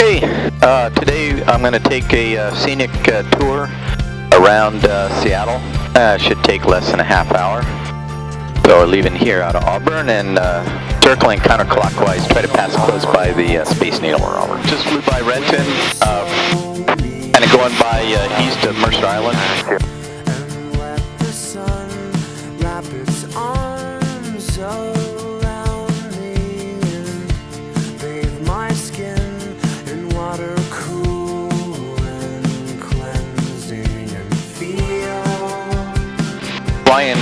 Okay, today I'm going to take a scenic tour around Seattle. Should take less than a half hour. So we're leaving here out of Auburn and circling counterclockwise, try to pass close by the Space Needle. Just flew by Renton, kind of going by east of Mercer Island. And let the sun wrap its arms around me and bathe my skin in water cool and cleansing and feel. Flying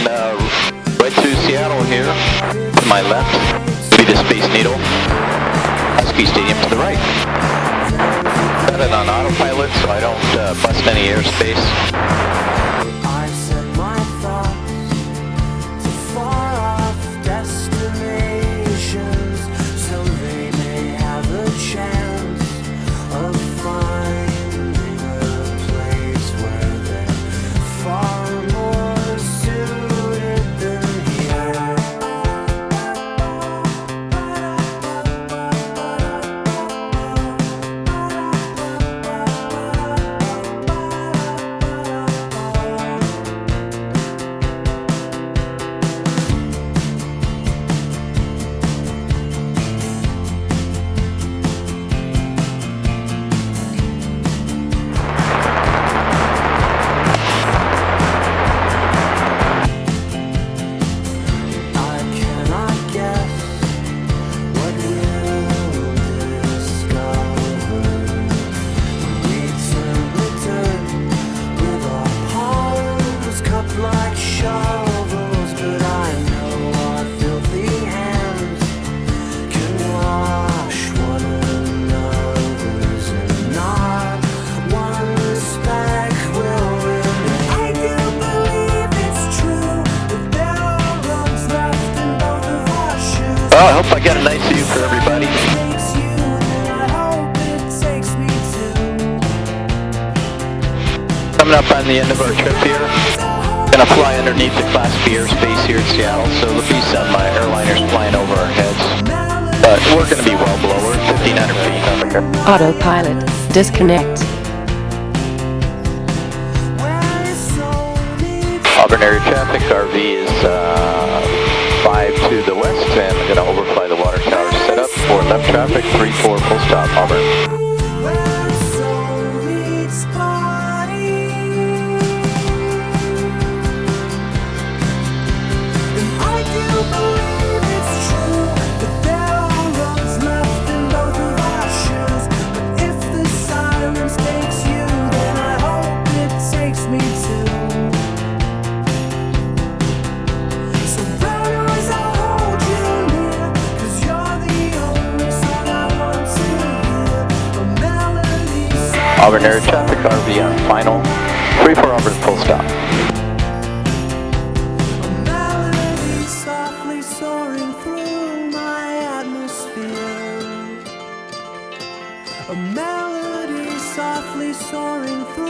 right through Seattle here. To my left will be the Space Needle. Husky Stadium to the right. Got it on autopilot so I don't bust any airspace. I've set my thoughts to far off destinations so they may have a chance of finding a place where they're far more suited than here. I cannot guess what we'll discover. We turn with our palms cupped like shovels, but I know our filthy hands can wash one another's, and not one speck will remain. I do believe it's true that there are roads left in both of our shoes. Oh, I hope I got a nice view for everybody. Takes you, and I hope it takes me to. Coming up on the end of our trip here. Gonna fly underneath the Class B airspace here in Seattle, so there'll be some airliners flying over our heads. But we're gonna be well below, we're 1,500 feet. Autopilot. Disconnect. Auburn area traffic, RV is 5 to the west, and we're gonna overfly the water tower set up for left traffic, 3-4 full stop, Auburn. Where soul meets body, and I do believe it's true that there are roads left in both of our shoes. But if the silence takes you, then I hope it takes me too. So brother, I'll hold you near, 'cause you're the only song I want to hear. A melody Auburn area traffic, RV on final, 3-4 Auburn full stop. A melody softly soaring through my atmosphere. A melody softly soaring through